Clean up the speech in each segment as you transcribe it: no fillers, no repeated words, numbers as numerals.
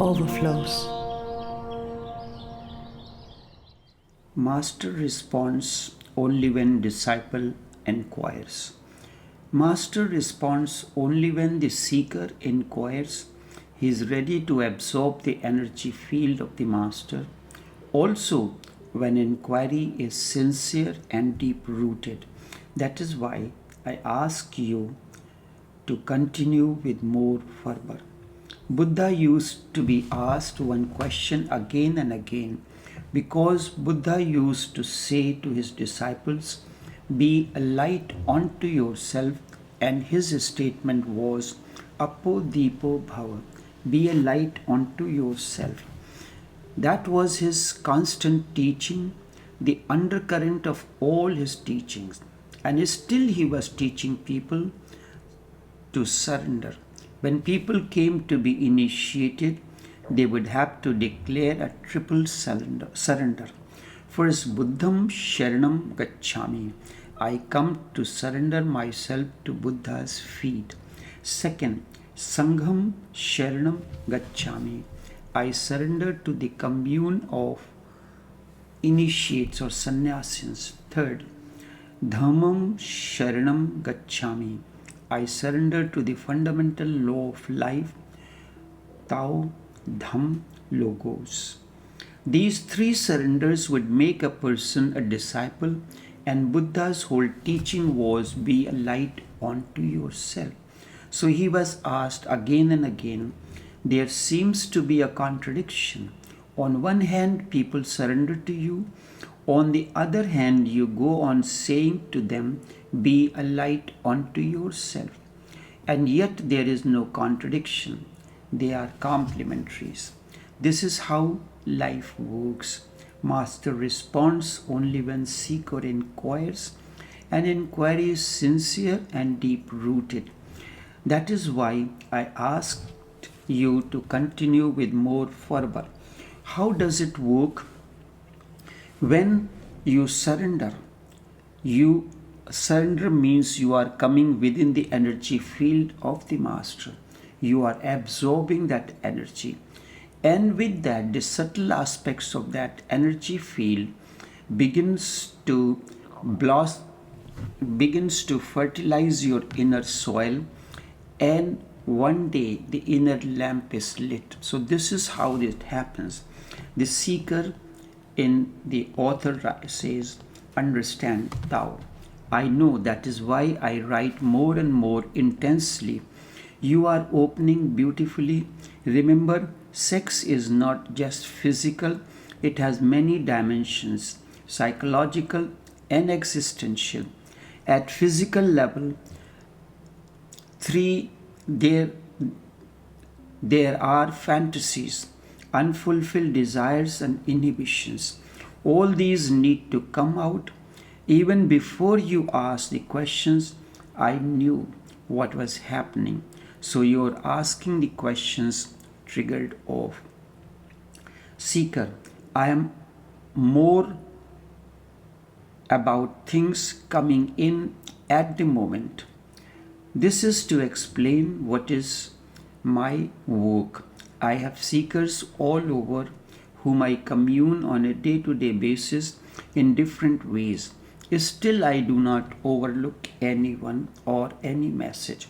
Overflows. Master responds only when disciple enquires. Master responds only when the seeker inquires. He is ready to absorb the energy field of the master. Also, when inquiry is sincere and deep rooted. That is why I ask you to continue with more fervor. Buddha used to be asked one question again and again because Buddha used to say to his disciples, "Be a light unto yourself," and his statement was, "Apo Deepo Bhava," be a light unto yourself. That was his constant teaching, the undercurrent of all his teachings. And still he was teaching people to surrender. When people came to be initiated, they would have to declare a triple surrender. First, Buddham Sharanam Gacchami. I come to surrender myself to Buddha's feet. Second, Sangham Sharanam Gacchami. I surrender to the commune of initiates or sannyasins. Third, Dhammam Sharanam Gacchami. I surrender to the fundamental law of life, Tao, Dham, Logos. These three surrenders would make a person a disciple, and Buddha's whole teaching was be a light unto yourself. So he was asked again and again, there seems to be a contradiction. On one hand, people surrender to you. On the other hand, you go on saying to them, be a light unto yourself. And yet there is no contradiction. They are complementaries. This is how life works. Master responds only when seeker inquires, and inquiry is sincere and deep-rooted. That is why I asked you to continue with more fervor. How does it work? When you surrender means you are coming within the energy field of the master. You are absorbing that energy. And with that, the subtle aspects of that energy field begins to blossom, begins to fertilize your inner soil, and one day the inner lamp is lit. So this is how it happens. The seeker in the author says, understand Tao. I know, that is why I write more and more intensely. You are opening beautifully. Remember, sex is not just physical, it has many dimensions, psychological and existential. At physical level, there are fantasies, unfulfilled desires and inhibitions. All these need to come out. Even before you asked the questions, I knew what was happening. So you're asking the questions triggered off. Seeker, I am more about things coming in at the moment. This is to explain what is my work. I have seekers all over whom I commune on a day-to-day basis in different ways. Still, I do not overlook anyone or any message.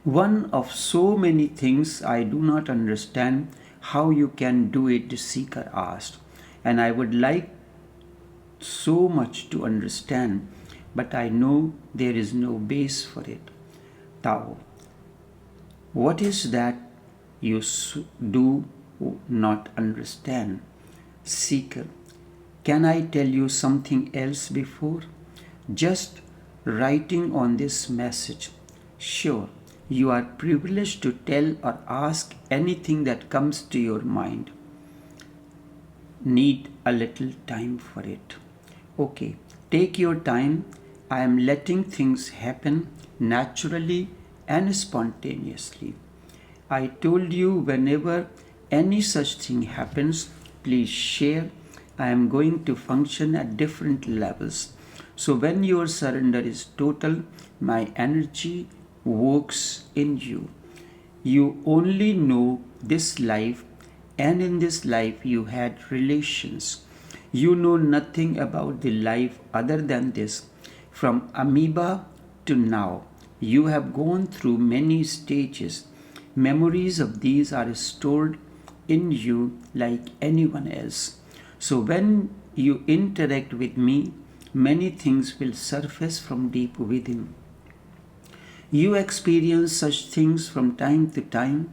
One of so many things I do not understand how you can do it, the seeker asked. And I would like so much to understand, but I know there is no base for it. Tao. What is that you do not understand? Seeker. Can I tell you something else before? Just writing on this message. Sure, you are privileged to tell or ask anything that comes to your mind. Need a little time for it. Okay, take your time. I am letting things happen naturally and spontaneously. I told you whenever any such thing happens, please share. I am going to function at different levels. So when your surrender is total, my energy works in you. You only know this life, and in this life you had relations. You know nothing about the life other than this. From amoeba to now, you have gone through many stages. Memories of these are stored in you like anyone else. So when you interact with me, many things will surface from deep within. You experience such things from time to time.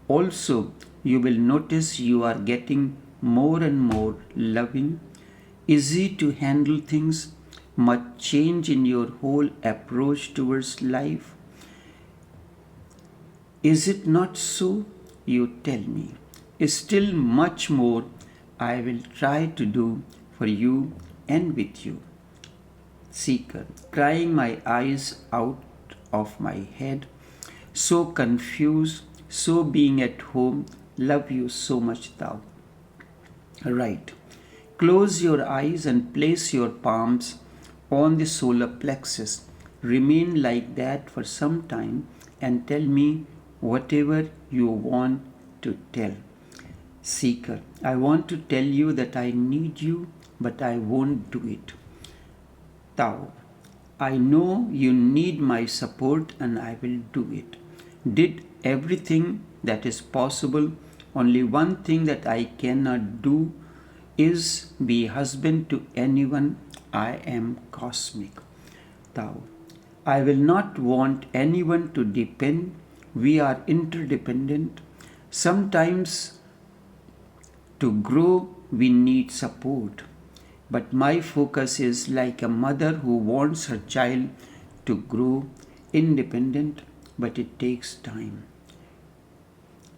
Also, you will notice you are getting more and more loving, easy to handle things, much change in your whole approach towards life. Is it not so? You tell me. Still much more I will try to do for you and with you. Seeker, crying my eyes out of my head, so confused, so being at home, love you so much thou. Right. Close your eyes and place your palms on the solar plexus. Remain like that for some time and tell me whatever you want to tell. Seeker, I want to tell you that I need you, but I won't do it. Thou, I know you need my support and I will do it. Did everything that is possible. Only one thing that I cannot do is be husband to anyone. I am cosmic. Thou, I will not want anyone to depend. We are interdependent. Sometimes to grow we need support. But my focus is like a mother who wants her child to grow independent, but it takes time.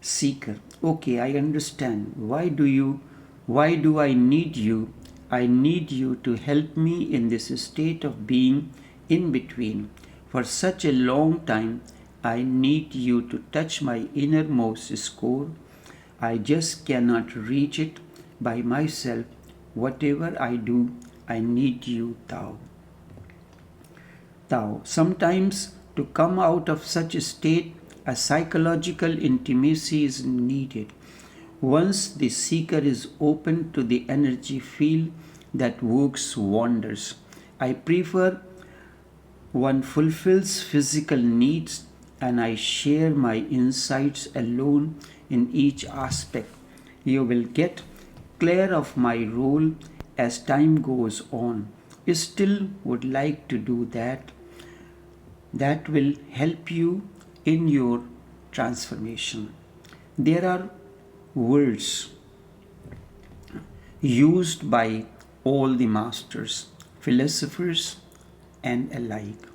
Seeker, okay, I understand. Why do I need you? I need you to help me in this state of being in between. For such a long time, I need you to touch my innermost core. I just cannot reach it by myself. Whatever I do, I need you, thou. Thou, sometimes to come out of such a state, a psychological intimacy is needed. Once the seeker is open to the energy field that works wonders. I prefer one fulfills physical needs and I share my insights alone in each aspect. You will get clear of my role as time goes on. Still would like to do that. That will help you in your transformation. There are words used by all the masters, philosophers, and alike.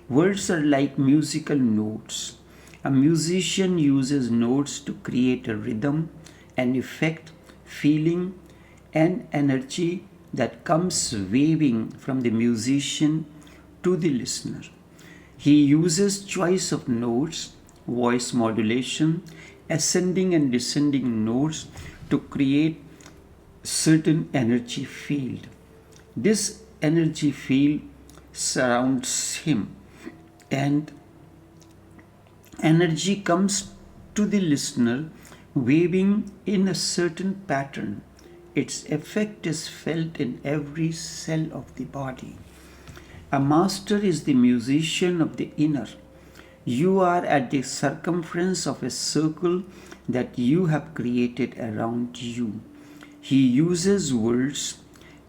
Words are like musical notes. A musician uses notes to create a rhythm, an effect, feeling, and energy that comes waving from the musician to the listener. He uses choice of notes, voice modulation, ascending and descending notes to create certain energy field. This energy field surrounds him and energy comes to the listener waving in a certain pattern. Its effect is felt in every cell of the body. A master is the musician of the inner. You are at the circumference of a circle that you have created around you. He uses words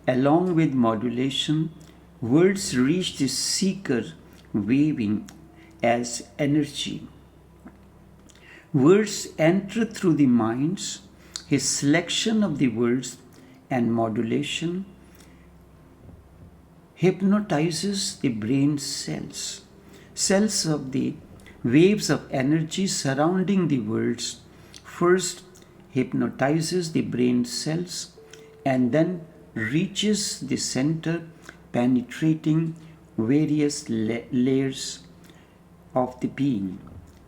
along with modulation. Words reach the seeker waving as energy. Words enter through the minds. His selection of the words and modulation hypnotizes the brain cells. Cells of the waves of energy surrounding the words first hypnotizes the brain cells and then reaches the center, penetrating various layers of the being.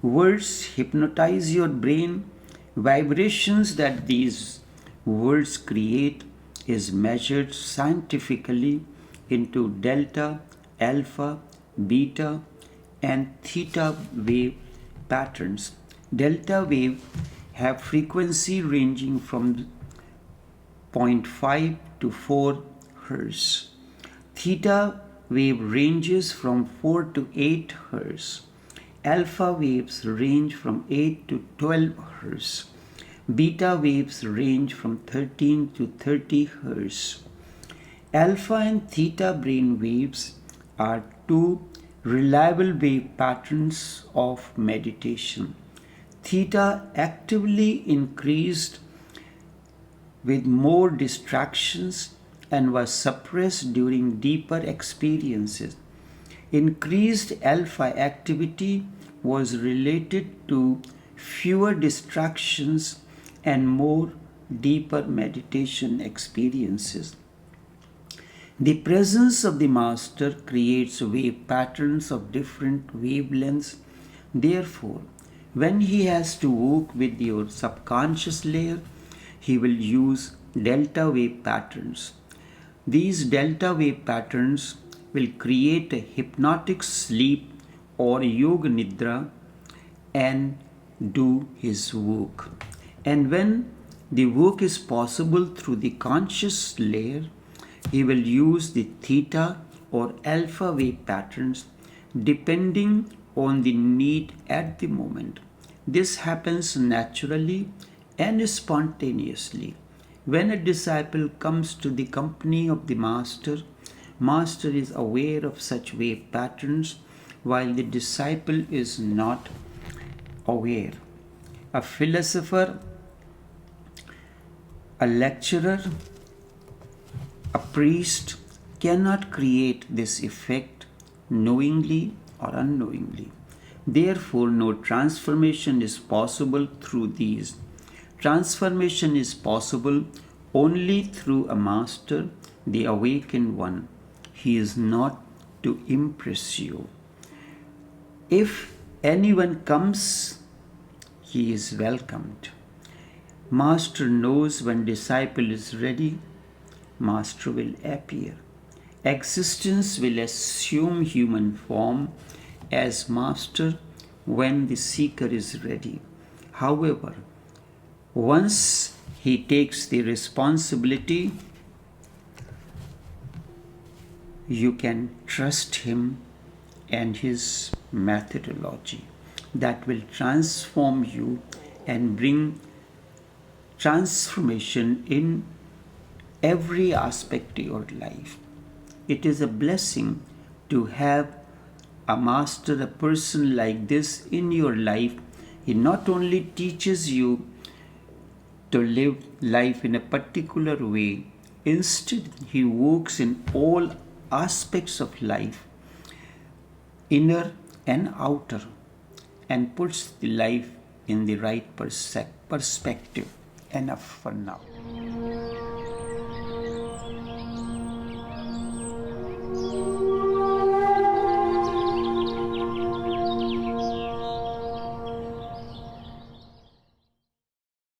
Words hypnotize your brain. Vibrations that these words create is measured scientifically into delta, alpha, beta, and theta wave patterns. Delta wave have frequency ranging from 0.5 to 4 Hz. Theta wave ranges from 4 to 8 Hz. Alpha waves range from 8 to 12 Hz. Beta waves range from 13 to 30 Hz. Alpha and theta brain waves are two reliable wave patterns of meditation. Theta actively increased with more distractions and was suppressed during deeper experiences. Increased alpha activity was related to fewer distractions and more deeper meditation experiences. The presence of the Master creates wave patterns of different wavelengths. Therefore, when he has to work with your subconscious layer, he will use delta wave patterns. These delta wave patterns will create a hypnotic sleep or yoga nidra and do his work. And when the work is possible through the conscious layer, he will use the theta or alpha wave patterns depending on the need at the moment. This happens naturally and spontaneously. When a disciple comes to the company of the Master, Master is aware of such wave patterns while the disciple is not aware. A philosopher, a lecturer, a priest cannot create this effect knowingly or unknowingly. Therefore, no transformation is possible through these. Transformation is possible only through a Master, the awakened one. He is not to impress you. If anyone comes, he is welcomed. Master knows when disciple is ready, Master will appear. Existence will assume human form as Master when the seeker is ready. However, once he takes the responsibility, you can trust him and his methodology that will transform you and bring transformation in every aspect of your life. It is a blessing to have a Master, a person like this in your life. He not only teaches you to live life in a particular way, instead he works in all aspects of life, inner and outer, and puts the life in the right perspective. Enough for now.